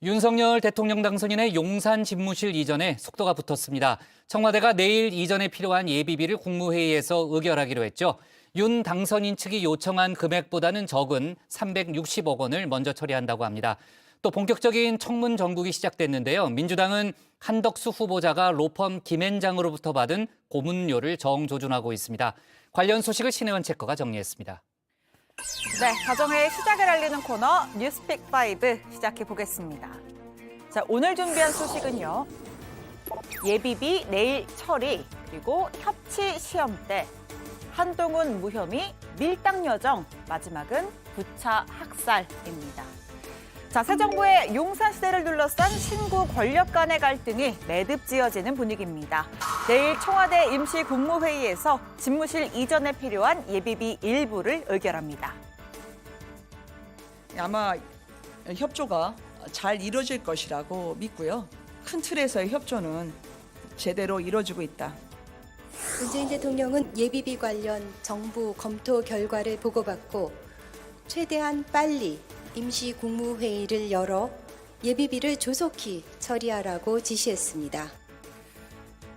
윤석열 대통령 당선인의 용산 집무실 이전에 속도가 붙었습니다. 청와대가 내일 이전에 필요한 예비비를 국무회의에서 의결하기로 했죠. 윤 당선인 측이 요청한 금액보다는 적은 360억 원을 먼저 처리한다고 합니다. 또 본격적인 청문 전국이 시작됐는데요. 민주당은 한덕수 후보자가 로펌 김앤장으로부터 받은 고문료를 정조준하고 있습니다. 관련 소식을 신혜원 체커가 정리했습니다. 네, 가정의 시작을 알리는 코너 뉴스픽5 시작해 보겠습니다. 자, 오늘 준비한 소식은요. 예비비 내일 처리, 그리고 협치 시험때, 한동훈 무혐의, 밀당 여정, 마지막은 부차 학살입니다. 자, 새 정부의 용산 시대를 둘러싼 신구 권력 간의 갈등이 매듭지어지는 분위기입니다. 내일 청와대 임시국무회의에서 집무실 이전에 필요한 예비비 일부를 의결합니다. 아마 협조가 잘 이루어질 것이라고 믿고요. 큰 틀에서의 협조는 제대로 이루어지고 있다. 문재인 대통령은 예비비 관련 정부 검토 결과를 보고받고 최대한 빨리 임시국무회의를 열어 예비비를 조속히 처리하라고 지시했습니다.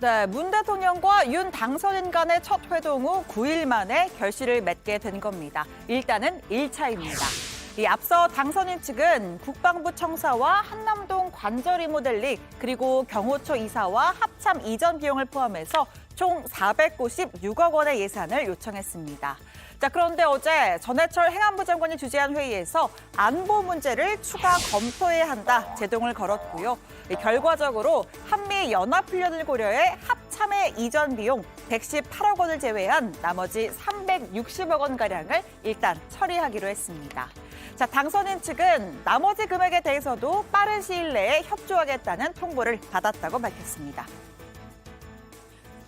네, 문 대통령과 윤 당선인 간의 첫 회동 후 9일 만에 결실을 맺게 된 겁니다. 일단은 1차입니다. 앞서 당선인 측은 국방부 청사와 한남동 관저 리모델링, 그리고 경호처 이사와 합참 이전 비용을 포함해서 총 496억 원의 예산을 요청했습니다. 자, 그런데 어제 전해철 행안부 장관이 주재한 회의에서 안보 문제를 추가 검토해야 한다 제동을 걸었고요. 결과적으로 한미 연합훈련을 고려해 합참의 이전 비용 118억 원을 제외한 나머지 360억 원가량을 일단 처리하기로 했습니다. 자, 당선인 측은 나머지 금액에 대해서도 빠른 시일 내에 협조하겠다는 통보를 받았다고 밝혔습니다.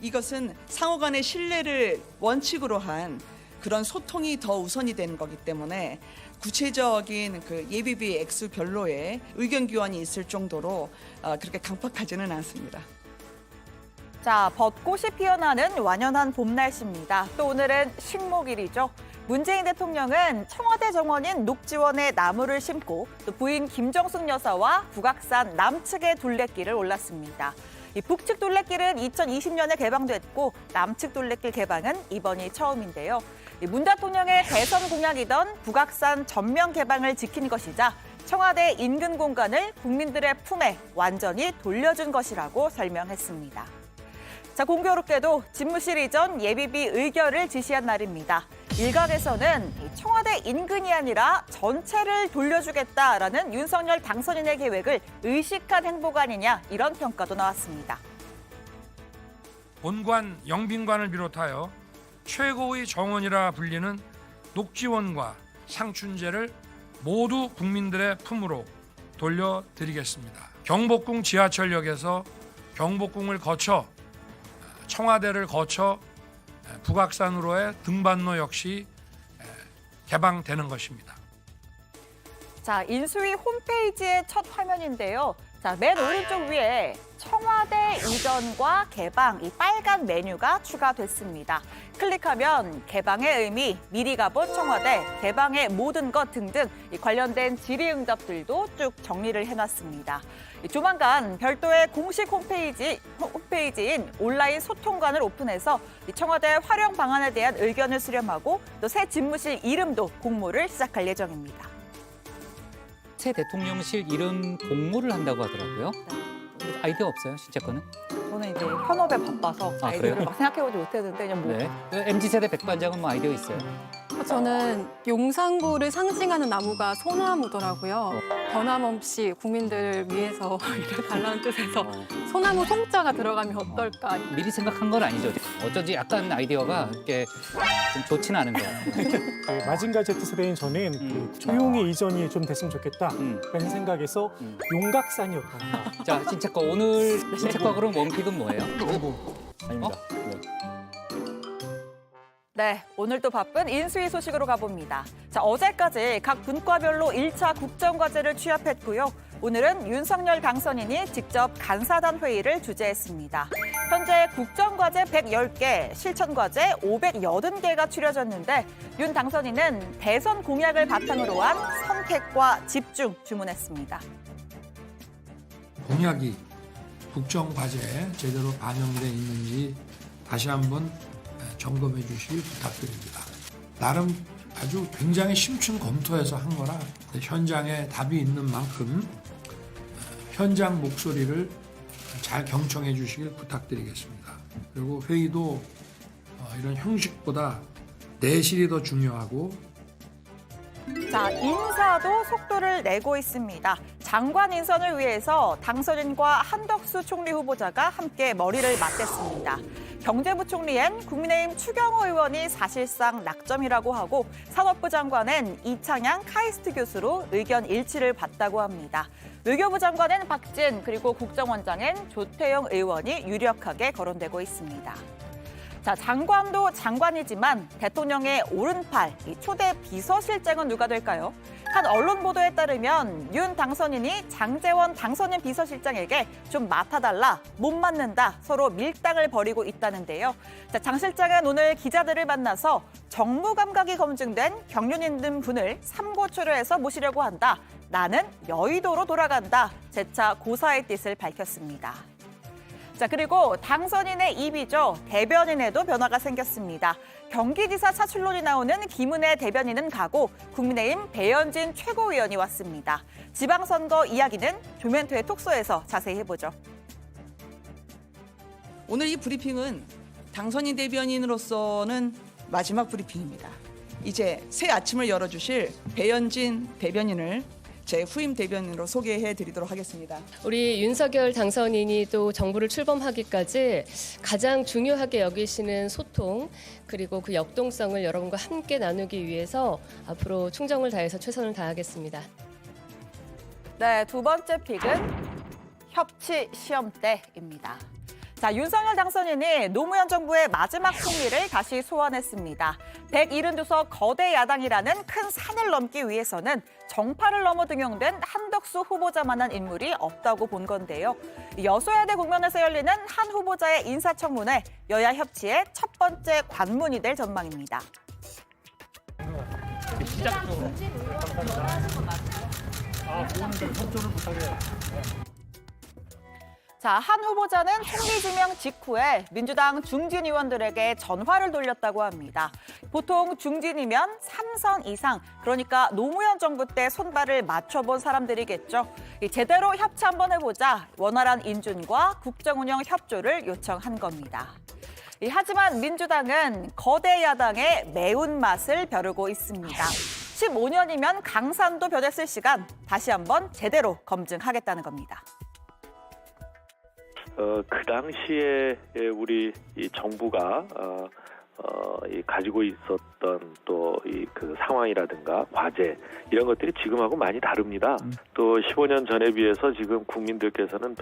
이것은 상호 간의 신뢰를 원칙으로 한 그런 소통이 더 우선이 되는 거기 때문에 구체적인 그 예비비 액수별로의 의견 교환이 있을 정도로 그렇게 강팍하지는 않습니다. 자, 벚꽃이 피어나는 완연한 봄 날씨입니다. 또 오늘은 식목일이죠. 문재인 대통령은 청와대 정원인 녹지원에 나무를 심고 또 부인 김정숙 여사와 북악산 남측의 둘레길을 올랐습니다. 이 북측 둘레길은 2020년에 개방됐고 남측 둘레길 개방은 이번이 처음인데요. 문 대통령의 대선 공약이던 북악산 전면 개방을 지킨 것이자 청와대 인근 공간을 국민들의 품에 완전히 돌려준 것이라고 설명했습니다. 자, 공교롭게도 집무실 이전 예비비 의결을 지시한 날입니다. 일각에서는 청와대 인근이 아니라 전체를 돌려주겠다라는 윤석열 당선인의 계획을 의식한 행보가 아니냐, 이런 평가도 나왔습니다. 본관, 영빈관을 비롯하여 최고의 정원이라 불리는 녹지원과 상춘제를 모두 국민들의 품으로 돌려드리겠습니다. 경복궁 지하철역에서 경복궁을 거쳐 청와대를 거쳐 북악산으로의 등반로 역시 개방되는 것입니다. 자, 인수위 홈페이지의 첫 화면인데요. 자, 맨 오른쪽 위에 청와대 이전과 개방, 이 빨간 메뉴가 추가됐습니다. 클릭하면 개방의 의미, 미리 가본 청와대, 개방의 모든 것 등등 관련된 질의응답들도 쭉 정리를 해놨습니다. 조만간 별도의 공식 홈페이지인 온라인 소통관을 오픈해서 청와대 활용 방안에 대한 의견을 수렴하고 또 새 집무실 이름도 공모를 시작할 예정입니다. 새 대통령실 이름 공모를 한다고 하더라고요. 아이디어 없어요, 실제 거는? 저는 이제 현업에 바빠서 아이디어를 그래요? 막 생각해보지 못했는데 그냥 뭐 네. MZ세대 백반장은 뭐 아이디어 있어요? 저는 용산구를 상징하는 나무가 소나무더라고요. 변함없이 국민들을 위해서 이렇게 달라는 뜻에서 소나무 송자가 들어가면 어떨까. 미리 생각한 건 아니죠. 어쩐지 약간 아이디어가 이렇게 좀 좋지는 않은 것 같아요. 그 마징가 Z 세대인 저는 그 조용히 이전이 좀 됐으면 좋겠다라는 생각에서 용각산이었다. 자, 신체과 오늘 신체과 그럼 원픽은 뭐예요? 아닙니다. 네, 오늘 또 바쁜 인수위 소식으로 가봅니다. 자, 어제까지 각 분과별로 1차 국정과제를 취합했고요. 오늘은 윤석열 당선인이 직접 간사단 회의를 주재했습니다. 현재 국정과제 110개, 실천과제 580개가 추려졌는데 윤 당선인은 대선 공약을 바탕으로 한 선택과 집중 주문했습니다. 공약이 국정 과제에 제대로 반영되어 있는지 다시 한번 점검해 주시기 부탁드립니다. 나름 아주 굉장히 심층 검토해서 한 거라 현장에 답이 있는 만큼 현장 목소리를 잘 경청해 주시길 부탁드리겠습니다. 그리고 회의도 이런 형식보다 내실이 더 중요하고 자, 인사도 속도를 내고 있습니다. 장관 인선을 위해서 당선인과 한덕수 총리 후보자가 함께 머리를 맞댔습니다. 경제부총리엔 국민의힘 추경호 의원이 사실상 낙점이라고 하고 산업부 장관엔 이창양 카이스트 교수로 의견 일치를 봤다고 합니다. 외교부 장관엔 박진 그리고 국정원장엔 조태영 의원이 유력하게 거론되고 있습니다. 자, 장관도 장관이지만 대통령의 오른팔, 이 초대 비서실장은 누가 될까요? 한 언론 보도에 따르면 윤 당선인이 장제원 당선인 비서실장에게 좀 맡아달라, 못 맡는다, 서로 밀당을 벌이고 있다는데요. 자, 장 실장은 오늘 기자들을 만나서 정무 감각이 검증된 경륜 있는 분을 삼고초려 해서 모시려고 한다. 나는 여의도로 돌아간다. 재차 고사의 뜻을 밝혔습니다. 자, 그리고 당선인의 입이죠. 대변인에도 변화가 생겼습니다. 경기지사 차출론이 나오는 김은혜 대변인은 가고 국민의힘 배현진 최고위원이 왔습니다. 지방선거 이야기는 조멘토의 톡소에서 자세히 해보죠. 오늘 이 브리핑은 당선인 대변인으로서는 마지막 브리핑입니다. 이제 새 아침을 열어주실 배현진 대변인을 제 후임 대변인으로 소개해 드리도록 하겠습니다. 우리 윤석열 당선인이 또 정부를 출범하기까지 가장 중요하게 여기시는 소통 그리고 그 역동성을 여러분과 함께 나누기 위해서 앞으로 충정을 다해서 최선을 다하겠습니다. 네, 두 번째 픽은 협치 시험대입니다. 자, 윤석열 당선인이 노무현 정부의 마지막 총리를 다시 소환했습니다. 172석 거대 야당이라는 큰 산을 넘기 위해서는 정파를 넘어 등용된 한덕수 후보자만한 인물이 없다고 본 건데요. 여소야대 국면에서 열리는 한 후보자의 인사청문회, 여야 협치의 첫 번째 관문이 될 전망입니다. 자, 한 후보자는 총리 지명 직후에 민주당 중진 의원들에게 전화를 돌렸다고 합니다. 보통 중진이면 3선 이상, 그러니까 노무현 정부 때 손발을 맞춰본 사람들이겠죠. 제대로 협치 한번 해보자, 원활한 인준과 국정운영 협조를 요청한 겁니다. 하지만 민주당은 거대 야당의 매운맛을 벼르고 있습니다. 15년이면 강산도 변했을 시간, 다시 한번 제대로 검증하겠다는 겁니다. 그 당시에 우리 이 정부가 이 가지고 있었던 또 이 그 상황이라든가 과제 이런 것들이 지금하고 많이 다릅니다. 또 15년 전에 비해서 지금 국민들께서는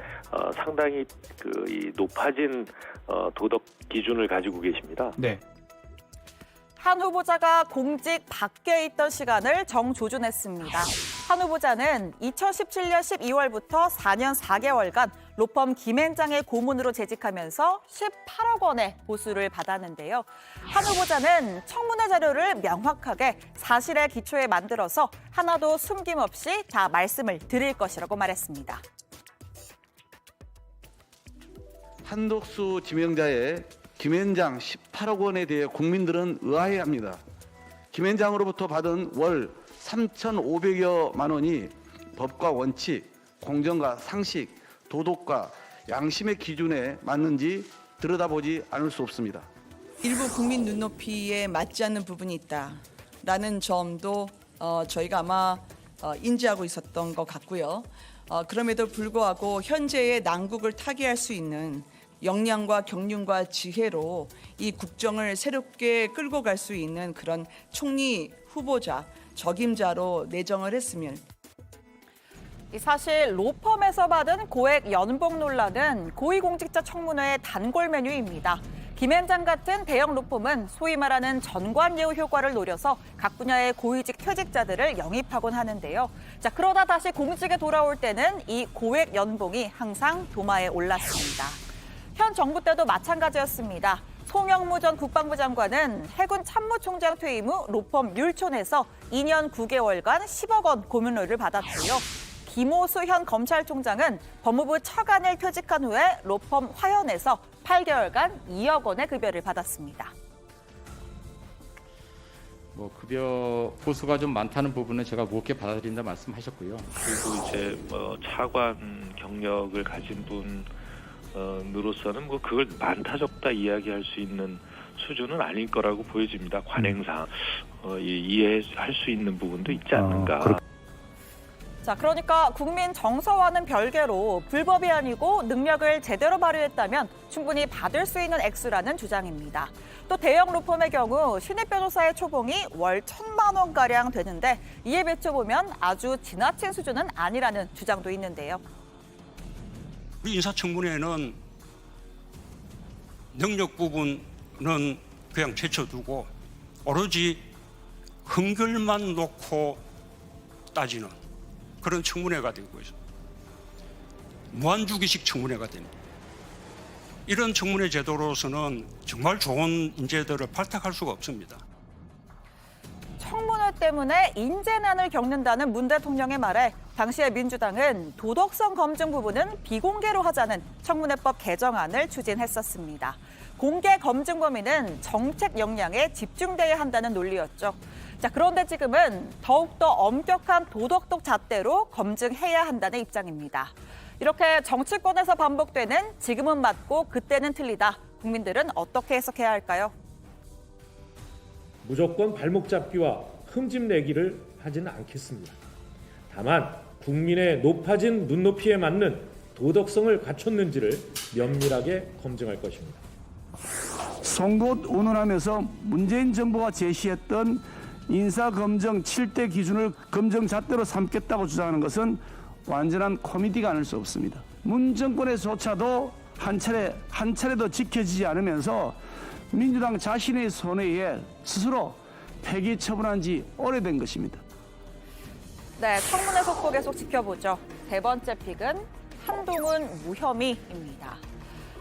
상당히 그 이 높아진 도덕 기준을 가지고 계십니다. 네. 한 후보자가 공직 밖에 있던 시간을 정조준했습니다. 한 후보자는 2017년 12월부터 4년 4개월간 로펌 김앤장의 고문으로 재직하면서 18억 원의 보수를 받았는데요. 한 후보자는 청문회 자료를 명확하게 사실에 기초에 만들어서 하나도 숨김없이 다 말씀을 드릴 것이라고 말했습니다. 한덕수 지명자의 김앤장 18억 원에 대해 국민들은 의아해합니다. 김앤장으로부터 받은 월 3,500여만 원이 법과 원칙, 공정과 상식, 도덕과 양심의 기준에 맞는지 들여다보지 않을 수 없습니다. 일부 국민 눈높이에 맞지 않는 부분이 있다라는 점도 저희가 아마 인지하고 있었던 것 같고요. 그럼에도 불구하고 현재의 난국을 타개할 수 있는 역량과 경륜과 지혜로 이 국정을 새롭게 끌고 갈 수 있는 그런 총리 후보자, 적임자로 내정을 했으면. 사실 로펌에서 받은 고액 연봉 논란은 고위공직자 청문회의 단골 메뉴입니다. 김앤장 같은 대형 로펌은 소위 말하는 전관예우 효과를 노려서 각 분야의 고위직 퇴직자들을 영입하곤 하는데요. 자, 그러다 다시 공직에 돌아올 때는 이 고액 연봉이 항상 도마에 올랐습니다. 현 정부 때도 마찬가지였습니다. 송영무 전 국방부 장관은 해군 참모총장 퇴임 후 로펌 율촌에서 2년 9개월간 10억 원 고문료를 받았고요. 김호수 현 검찰총장은 법무부 처간을 퇴직한 후에 로펌 화연에서 8개월간 2억 원의 급여를 받았습니다. 급여 보수가 좀 많다는 부분은 제가 무겁게 받아들인다 말씀하셨고요. 그리고 이제 차관 경력을 가진 분으로서는 그걸 많다 적다 이야기할 수 있는 수준은 아닐 거라고 보여집니다. 관행상 이해할 수 있는 부분도 있지 않는가. 자, 그러니까 국민 정서와는 별개로 불법이 아니고 능력을 제대로 발휘했다면 충분히 받을 수 있는 액수라는 주장입니다. 또 대형 로펌의 경우 신입 변호사의 초봉이 월 1,000만 원가량 되는데 이에 비춰보면 아주 지나친 수준은 아니라는 주장도 있는데요. 우리 인사청문회는 능력 부분은 그냥 제쳐두고 오로지 흥결만 놓고 따지는 그런 청문회가 되고 있습니다. 무한주기식 청문회가 됩니다. 이런 청문회 제도로서는 정말 좋은 인재들을 발탁할 수가 없습니다. 청문회 때문에 인재난을 겪는다는 문 대통령의 말에 당시의 민주당은 도덕성 검증 부분은 비공개로 하자는 청문회법 개정안을 추진했었습니다. 공개 검증 범위는 정책 역량에 집중돼야 한다는 논리였죠. 자, 그런데 지금은 더욱더 엄격한 도덕적 잣대로 검증해야 한다는 입장입니다. 이렇게 정치권에서 반복되는 지금은 맞고 그때는 틀리다. 국민들은 어떻게 해석해야 할까요? 무조건 발목 잡기와 흠집 내기를 하지는 않겠습니다. 다만 국민의 높아진 눈높이에 맞는 도덕성을 갖췄는지를 면밀하게 검증할 것입니다. 송곳 운운하면서 문재인 정부가 제시했던 인사검증 7대 기준을 검증 잣대로 삼겠다고 주장하는 것은 완전한 코미디가 아닐 수 없습니다. 문 정권에서조차도 한 차례도 지켜지지 않으면서 민주당 자신의 손에 의해 스스로 폐기 처분한 지 오래된 것입니다. 네, 청문회 속보 계속 지켜보죠. 세 번째 픽은 한동훈 무혐의입니다.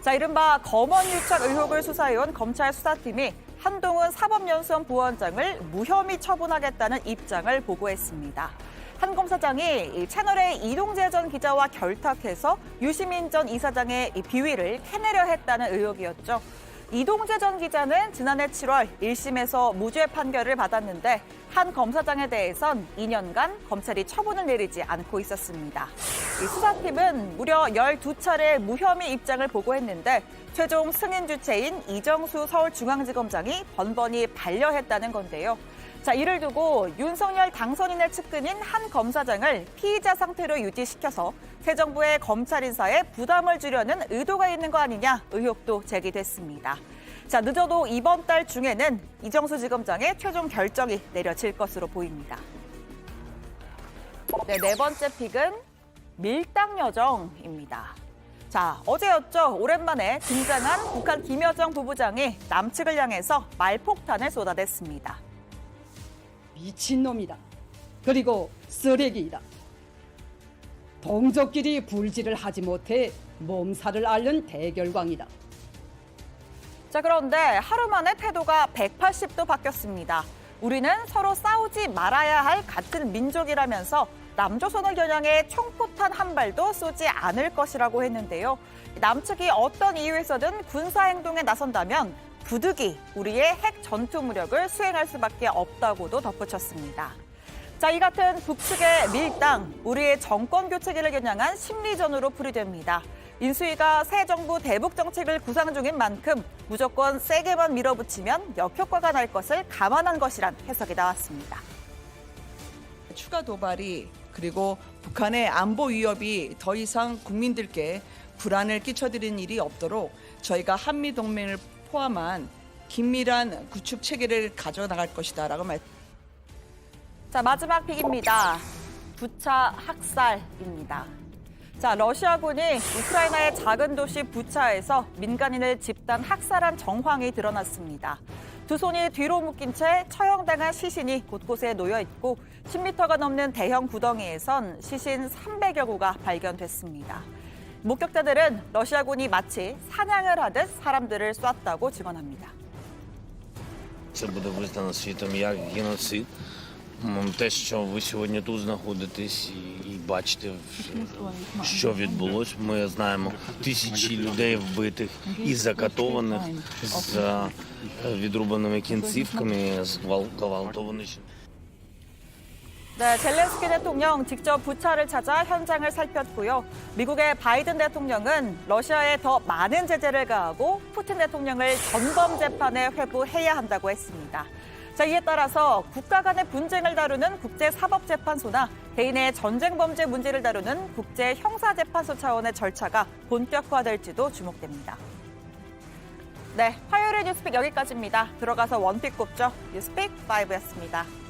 자, 이른바 검언유착 의혹을 수사해온 검찰 수사팀이 한동훈 사법연수원 부원장을 무혐의 처분하겠다는 입장을 보고했습니다. 한 검사장이 채널A 이동재 전 기자와 결탁해서 유시민 전 이사장의 비위를 캐내려 했다는 의혹이었죠. 이동재 전 기자는 지난해 7월 1심에서 무죄 판결을 받았는데 한 검사장에 대해선 2년간 검찰이 처분을 내리지 않고 있었습니다. 이 수사팀은 무려 12차례 무혐의 입장을 보고했는데 최종 승인 주체인 이정수 서울중앙지검장이 번번이 반려했다는 건데요. 자, 이를 두고 윤석열 당선인의 측근인 한 검사장을 피의자 상태로 유지시켜서 새 정부의 검찰 인사에 부담을 주려는 의도가 있는 거 아니냐 의혹도 제기됐습니다. 자, 늦어도 이번 달 중에는 이정수 지검장의 최종 결정이 내려질 것으로 보입니다. 네, 네 번째 픽은 밀당 여정입니다. 자, 어제였죠. 오랜만에 등장한 북한 김여정 부부장이 남측을 향해서 말폭탄을 쏟아냈습니다. 미친놈이다. 그리고 쓰레기이다. 동족끼리 불질을 하지 못해 몸살을 앓는 대결광이다. 자, 그런데 하루 만에 태도가 180도 바뀌었습니다. 우리는 서로 싸우지 말아야 할 같은 민족이라면서 남조선을 겨냥해 총포탄 한 발도 쏘지 않을 것이라고 했는데요. 남측이 어떤 이유에서든 군사행동에 나선다면 부득이 우리의 핵 전투 무력을 수행할 수밖에 없다고도 덧붙였습니다. 자, 이 같은 북측의 밀당, 우리의 정권 교체기를 겨냥한 심리전으로 풀이됩니다. 인수위가 새 정부 대북 정책을 구상 중인 만큼 무조건 세게만 밀어붙이면 역효과가 날 것을 감안한 것이란 해석이 나왔습니다. 추가 도발이 그리고 북한의 안보 위협이 더 이상 국민들께 불안을 끼쳐드리는 일이 없도록 저희가 한미동맹을 포함한 긴밀한 구축 체계를 가져나갈 것이다라고 말씀드립니다. 자, 마지막 픽입니다. 부차 학살입니다. 자, 러시아군이 우크라이나의 작은 도시 부차에서 민간인을 집단 학살한 정황이 드러났습니다. 두 손이 뒤로 묶인 채 처형당한 시신이 곳곳에 놓여 있고 10m가 넘는 대형 구덩이에선 시신 300여 구가 발견됐습니다. 목격자들은 러시아군이 마치 사냥을 하듯 사람들을 쐈다고 증언합니다. Це буде визнано світом як геноцид. Те, що ви сьогодні тут знаходитесь і бачите, що відбулось. Ми знаємо тисячі людей вбитих і закатованих з відрубаними кінцівками, зґвалтованих. 네, 젤렌스키 대통령 직접 부차를 찾아 현장을 살폈고요. 미국의 바이든 대통령은 러시아에 더 많은 제재를 가하고 푸틴 대통령을 전범 재판에 회부해야 한다고 했습니다. 자, 이에 따라서 국가 간의 분쟁을 다루는 국제사법재판소나 개인의 전쟁 범죄 문제를 다루는 국제형사재판소 차원의 절차가 본격화될지도 주목됩니다. 네, 화요일의 뉴스픽 여기까지입니다. 들어가서 원픽 꼽죠. 뉴스픽 5였습니다.